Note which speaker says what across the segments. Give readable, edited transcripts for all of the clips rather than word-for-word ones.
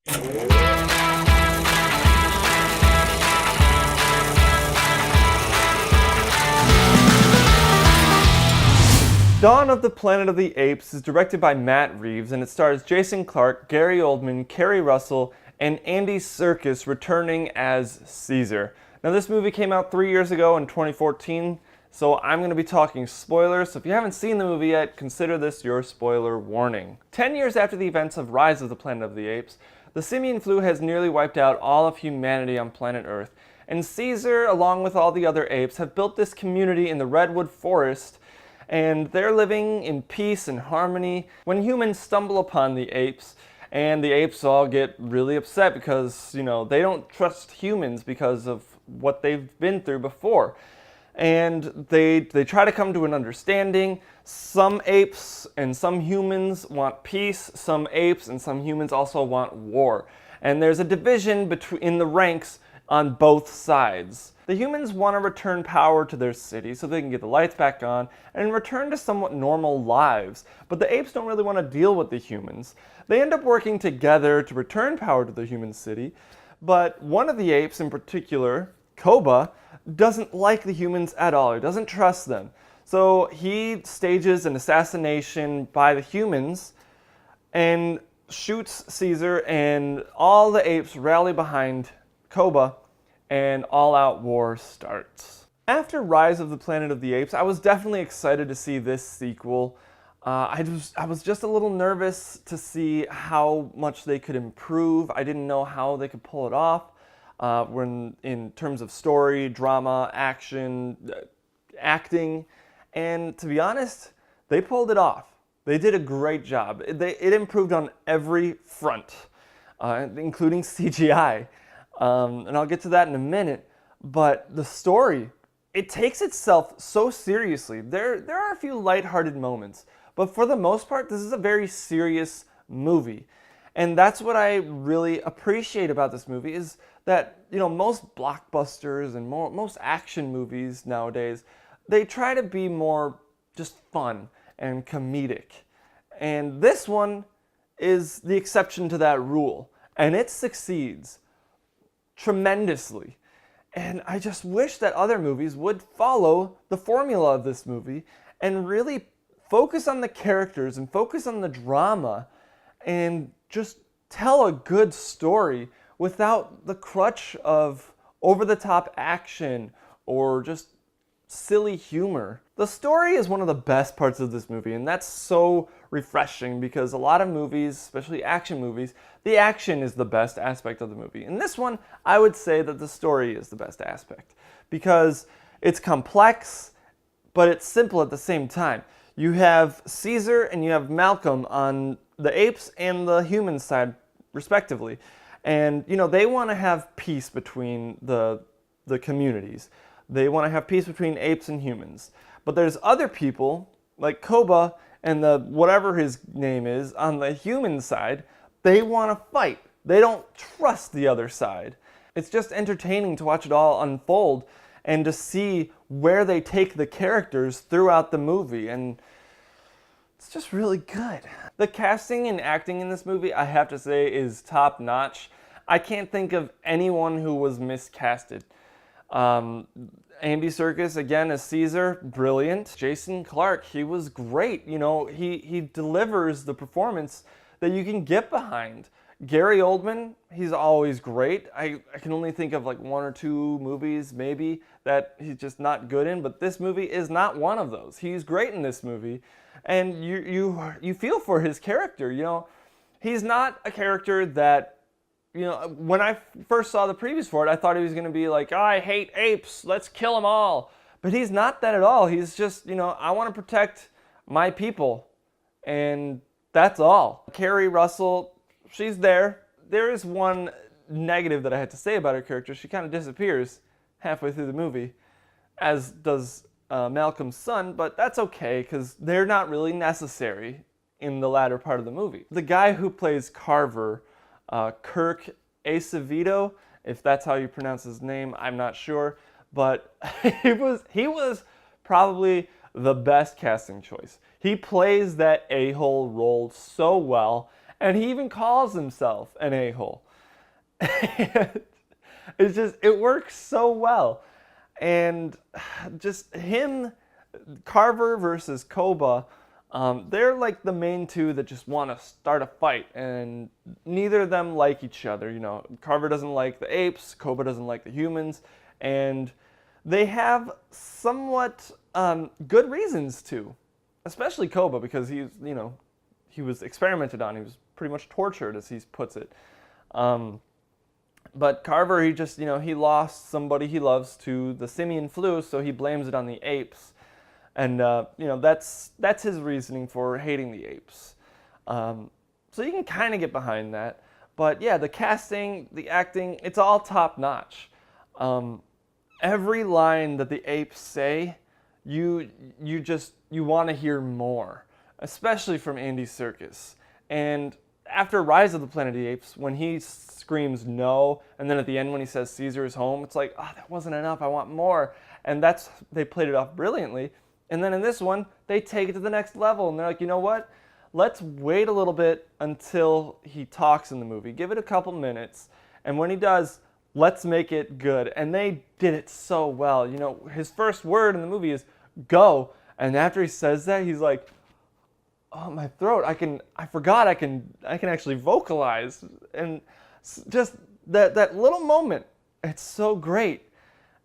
Speaker 1: Dawn of the Planet of the Apes is directed by Matt Reeves, and it stars Jason Clarke, Gary Oldman, Keri Russell, and Andy Serkis returning as Caesar. Now, this movie came out 3 years ago in 2014, so I'm going to be talking spoilers. So if you haven't seen the movie yet, consider this your spoiler warning. 10 years after the events of Rise of the Planet of the Apes, the simian flu has nearly wiped out all of humanity on planet Earth, and Caesar, along with all the other apes, have built this community in the redwood forest, and they're living in peace and harmony when humans stumble upon the apes, and the apes all get really upset because, they don't trust humans because of what they've been through before. And they try to come to an understanding. Some apes and some humans want peace. Some apes and some humans also want war. And there's a division in the ranks on both sides. The humans want to return power to their city so they can get the lights back on and return to somewhat normal lives. But the apes don't really want to deal with the humans. They end up working together to return power to the human city. But one of the apes in particular, Koba, doesn't like the humans at all. He doesn't trust them. So he stages an assassination by the humans and shoots Caesar, and all the apes rally behind Koba, and all-out war starts. After Rise of the Planet of the Apes, I was definitely excited to see this sequel. I was just a little nervous to see how much they could improve. I didn't know how they could pull it off when in terms of story, drama, action, acting, and to be honest, they pulled it off. They did a great job. It improved on every front, including CGI. And I'll get to that in a minute, but the story, it takes itself so seriously. There are a few lighthearted moments, but for the most part, this is a very serious movie. And that's what I really appreciate about this movie is that, most blockbusters and most action movies nowadays, they try to be more just fun and comedic. And this one is the exception to that rule, and it succeeds tremendously. And I just wish that other movies would follow the formula of this movie and really focus on the characters and focus on the drama and just tell a good story without the crutch of over-the-top action or just silly humor. The story is one of the best parts of this movie, and that's so refreshing because a lot of movies, especially action movies, the action is the best aspect of the movie. In this one, I would say that the story is the best aspect because it's complex, but it's simple at the same time. You have Caesar and you have Malcolm on the apes and the human side, respectively. And, they want to have peace between the communities. They want to have peace between apes and humans. But there's other people, like Koba and whatever his name is, on the human side, they want to fight. They don't trust the other side. It's just entertaining to watch it all unfold and to see where they take the characters throughout the movie. And it's just really good. The casting and acting in this movie, I have to say, is top notch. I can't think of anyone who was miscasted. Andy Serkis, again, as Caesar, brilliant. Jason Clarke, he was great. He delivers the performance that you can get behind. Gary Oldman, he's always great. I can only think of like one or two movies, maybe, that he's just not good in, but this movie is not one of those. He's great in this movie, and you feel for his character. He's not a character that, when I first saw the previews for it, I thought he was going to be like, oh, I hate apes, let's kill them all. But he's not that at all. He's just, I want to protect my people, and that's all. Keri Russell, she's there. There is one negative that I had to say about her character. She kind of disappears halfway through the movie, as does Malcolm's son, but that's okay because they're not really necessary in the latter part of the movie. The guy who plays Carver, Kirk Acevedo, if that's how you pronounce his name, I'm not sure, but he was probably the best casting choice. He plays that a-hole role so well, And he even calls himself an a-hole. It's just, it works so well. And just him, Carver versus Koba, they're like the main two that just want to start a fight, and neither of them like each other. You know, Carver doesn't like the apes, Koba doesn't like the humans, and they have somewhat good reasons to, especially Koba, because he was experimented on. He was pretty much tortured, as he puts it. But Carver, he just, he lost somebody he loves to the simian flu, so he blames it on the apes. And, that's his reasoning for hating the apes. So you can kind of get behind that. But yeah, the casting, the acting, it's all top notch. Every line that the apes say, you want to hear more, especially from Andy Serkis. And after Rise of the Planet of the Apes, when he screams no, and then at the end when he says Caesar is home, it's like, oh, that wasn't enough, I want more. And they played it off brilliantly. And then in this one, they take it to the next level, and they're like, you know what? Let's wait a little bit until he talks in the movie. Give it a couple minutes, and when he does, let's make it good. And they did it so well. His first word in the movie is go, and after he says that, he's like, oh, my throat, I forgot I can actually vocalize. And just that little moment, it's so great.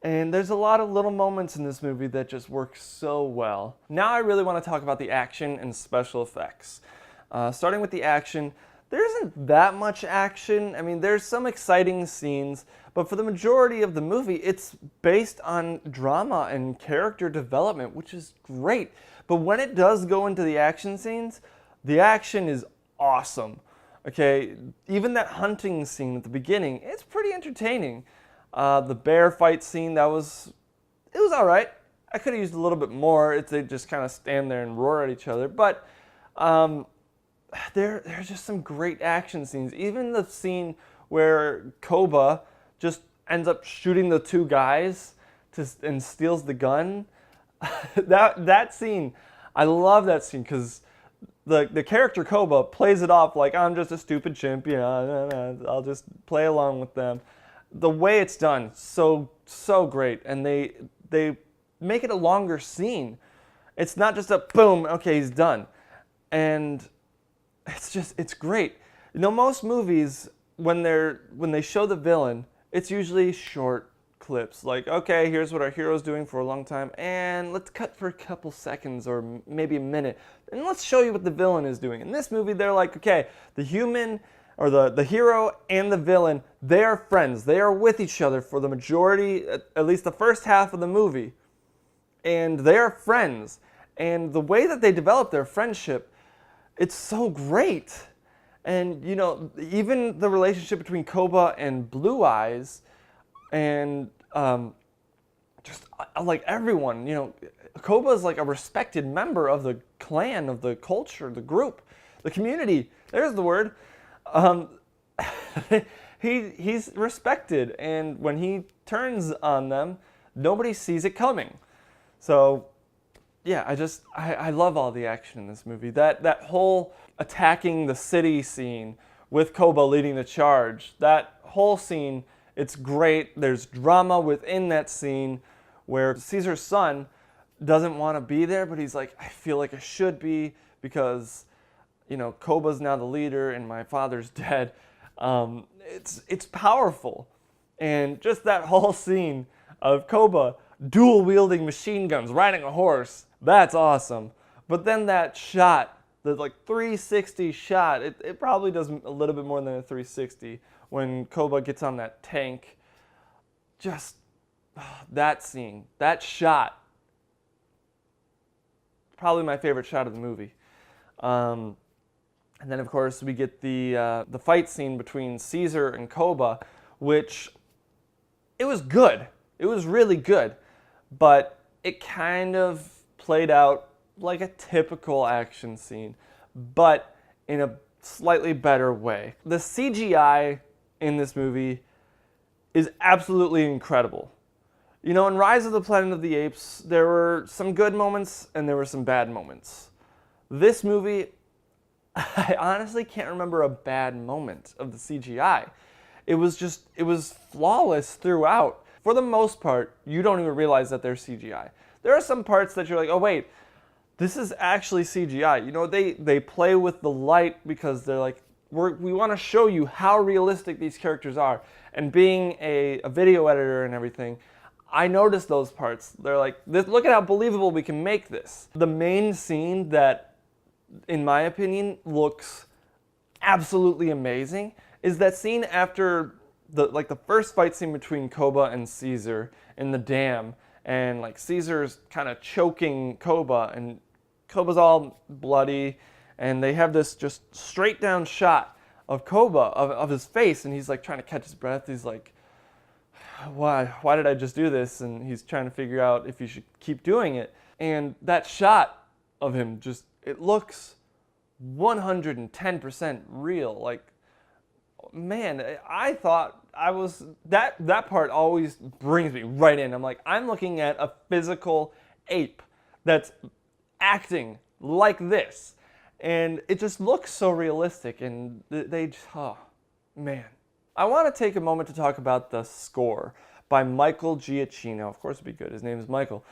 Speaker 1: And there's a lot of little moments in this movie that just work so well. Now I really want to talk about the action and special effects. Starting with the action, there isn't that much action. I mean, there's some exciting scenes, but for the majority of the movie, it's based on drama and character development, which is great. But when it does go into the action scenes, the action is awesome. Okay, even that hunting scene at the beginning, it's pretty entertaining. The bear fight scene, it was all right. I could have used a little bit more. They just kind of stand there and roar at each other. But there's just some great action scenes. Even the scene where Koba just ends up shooting the two guys and steals the gun. that scene, I love that scene because the character Koba plays it off like, I'm just a stupid chimp, I'll just play along with them. The way it's done, so great, and they make it a longer scene. It's not just a boom, okay, he's done. And it's great. Most movies, when they show the villain, it's usually short clips, like, okay, here's what our hero's doing for a long time, and let's cut for a couple seconds or maybe a minute, and let's show you what the villain is doing. In this movie, they're like, okay, the human, or the hero and the villain, they are friends. They are with each other for the majority, at least the first half of the movie, and they are friends. And the way that they develop their friendship, it's so great. And, even the relationship between Koba and Blue Eyes, and just like everyone, Koba is like a respected member of the clan, of the culture, the group, the community. There's the word. He's respected, and when he turns on them, nobody sees it coming. So, yeah, I love all the action in this movie. That whole attacking the city scene with Koba leading the charge, that whole scene, it's great. There's drama within that scene where Caesar's son doesn't want to be there, but he's like, I feel like I should be because, Koba's now the leader and my father's dead. It's powerful. And just that whole scene of Koba dual-wielding machine guns, riding a horse, that's awesome. But then that shot, the 360 shot, it probably does a little bit more than a 360 when Koba gets on that tank. Just that scene, that shot, probably my favorite shot of the movie. And then, of course, we get the fight scene between Caesar and Koba, which, it was good. It was really good. But it kind of played out like a typical action scene, but in a slightly better way. The CGI in this movie is absolutely incredible. In Rise of the Planet of the Apes, there were some good moments and there were some bad moments. This movie, I honestly can't remember a bad moment of the CGI. It was flawless throughout. For the most part, you don't even realize that they're CGI. There are some parts that you're like, oh wait, this is actually CGI. You know, they play with the light because they're like, we want to show you how realistic these characters are. And being a video editor and everything, I noticed those parts. They're like, look at how believable we can make this. The main scene that, in my opinion, looks absolutely amazing is that scene after the first fight scene between Koba and Caesar in the dam, and like Caesar's kind of choking Koba, and Koba's all bloody, and they have this just straight down shot of Koba, of his face, and he's like trying to catch his breath. He's like, why did I just do this? And he's trying to figure out if he should keep doing it. And that shot of him just, it looks 110% real. Like, man, I thought that part always brings me right in. I'm like, I'm looking at a physical ape that's acting like this. And it just looks so realistic, and oh, man. I want to take a moment to talk about the score by Michael Giacchino. Of course it'd be good, his name is Michael.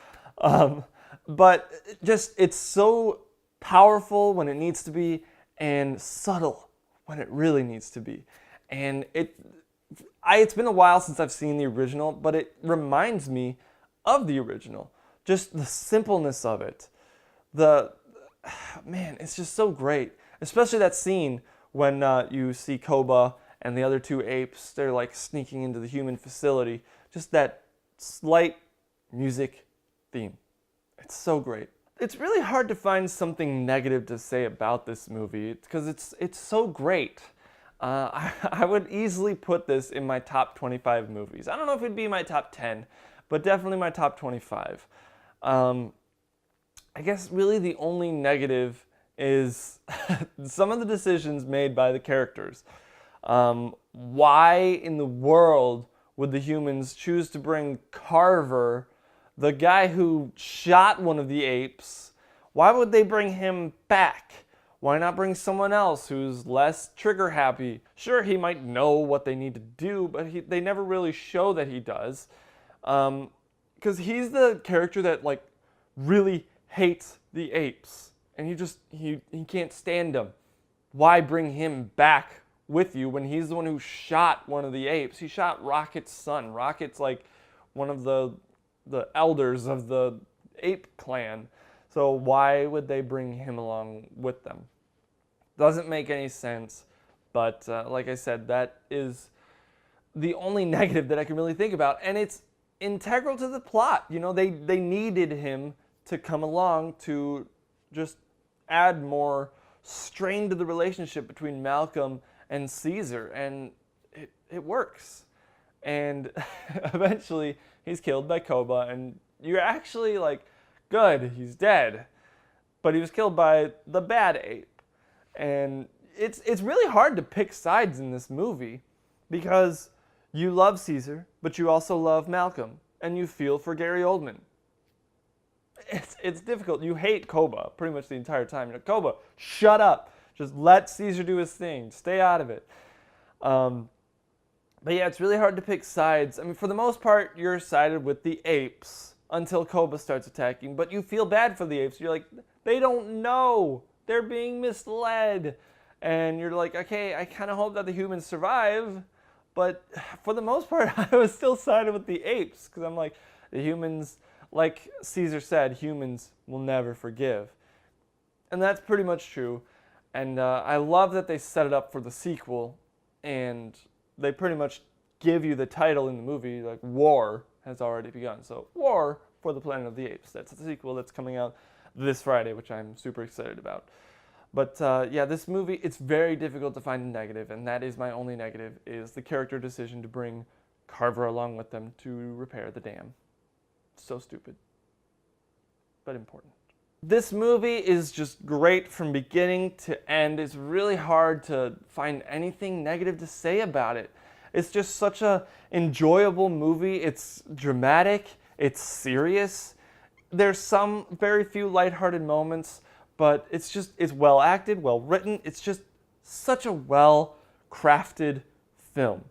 Speaker 1: But it's so powerful when it needs to be, and subtle when it really needs to be. And it's been a while since I've seen the original, but it reminds me of the original. Just the simpleness of it. Man, it's just so great. Especially that scene when you see Koba and the other two apes, they're like sneaking into the human facility. Just that slight music theme. It's so great. It's really hard to find something negative to say about this movie because it's so great. I would easily put this in my top 25 movies. I don't know if it'd be my top 10, but definitely my top 25. I guess really the only negative is some of the decisions made by the characters. Why in the world would the humans choose to bring Carver, the guy who shot one of the apes? Why would they bring him back? Why not bring someone else who's less trigger happy? Sure, he might know what they need to do, but they never really show that he does. Because he's the character that like really hates the apes, and he can't stand them. Why bring him back with you when he's the one who shot one of the apes? He shot Rocket's son. Rocket's like one of the elders of the ape clan. So why would they bring him along with them? Doesn't make any sense, but like I said, that is the only negative that I can really think about, and it's integral to the plot. You know, they needed him to come along to just add more strain to the relationship between Malcolm and Caesar, and it works. And eventually he's killed by Koba, and you're actually like, good, he's dead. But he was killed by the bad ape. And it's really hard to pick sides in this movie because you love Caesar, but you also love Malcolm, and you feel for Gary Oldman. It's difficult. You hate Koba pretty much the entire time. You're like, Koba, shut up. Just let Caesar do his thing. Stay out of it. But yeah, it's really hard to pick sides. I mean, for the most part, you're sided with the apes until Koba starts attacking, but you feel bad for the apes. You're like, they don't know. They're being misled. And you're like, okay, I kind of hope that the humans survive, but for the most part, I was still sided with the apes because I'm like, the humans, like Caesar said, humans will never forgive. And that's pretty much true. And I love that they set it up for the sequel, and they pretty much give you the title in the movie, like War has already begun. So War for the Planet of the Apes. That's the sequel that's coming out this Friday, which I'm super excited about. But yeah, this movie, it's very difficult to find a negative, and that is my only negative, is the character decision to bring Carver along with them to repair the dam. So stupid, but important. This movie is just great from beginning to end. It's really hard to find anything negative to say about it. It's just such a enjoyable movie. It's dramatic, it's serious. There's some very few lighthearted moments, but it's well acted, well written. It's just such a well crafted film.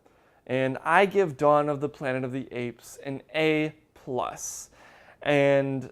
Speaker 1: And I give Dawn of the Planet of the Apes an A+. And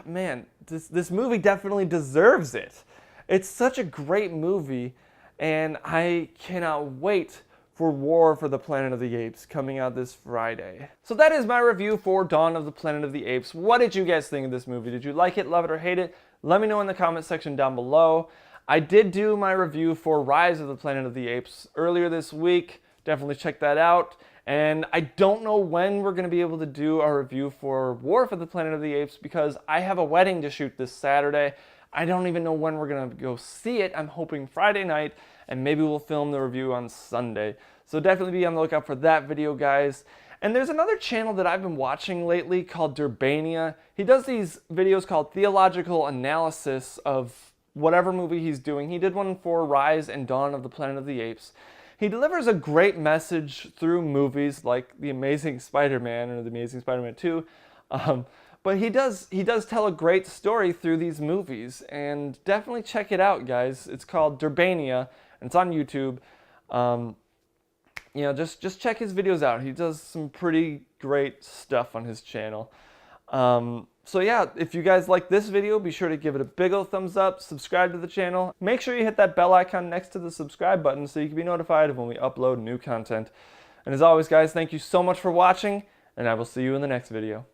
Speaker 1: man, this movie definitely deserves it. It's such a great movie, and I cannot wait for War for the Planet of the Apes coming out this Friday. So that is my review for Dawn of the Planet of the Apes. What did you guys think of this movie? Did you like it, love it, or hate it? Let me know in the comment section down below. I did do my review for Rise of the Planet of the Apes earlier this week. Definitely check that out. And I don't know when we're going to be able to do our review for War for the Planet of the Apes because I have a wedding to shoot this Saturday. I don't even know when we're going to go see it. I'm hoping Friday night, and maybe we'll film the review on Sunday. So definitely be on the lookout for that video, guys. And there's another channel that I've been watching lately called Durbania. He does these videos called Theological Analysis of whatever movie he's doing. He did one for Rise and Dawn of the Planet of the Apes. He delivers a great message through movies like The Amazing Spider-Man or The Amazing Spider-Man 2. But he does tell a great story through these movies, and definitely check it out, guys. It's called Durbania, and it's on YouTube. You know, just check his videos out. He does some pretty great stuff on his channel. So yeah, if you guys like this video, be sure to give it a big ol' thumbs up, subscribe to the channel. Make sure you hit that bell icon next to the subscribe button so you can be notified of when we upload new content. And as always, guys, thank you so much for watching, and I will see you in the next video.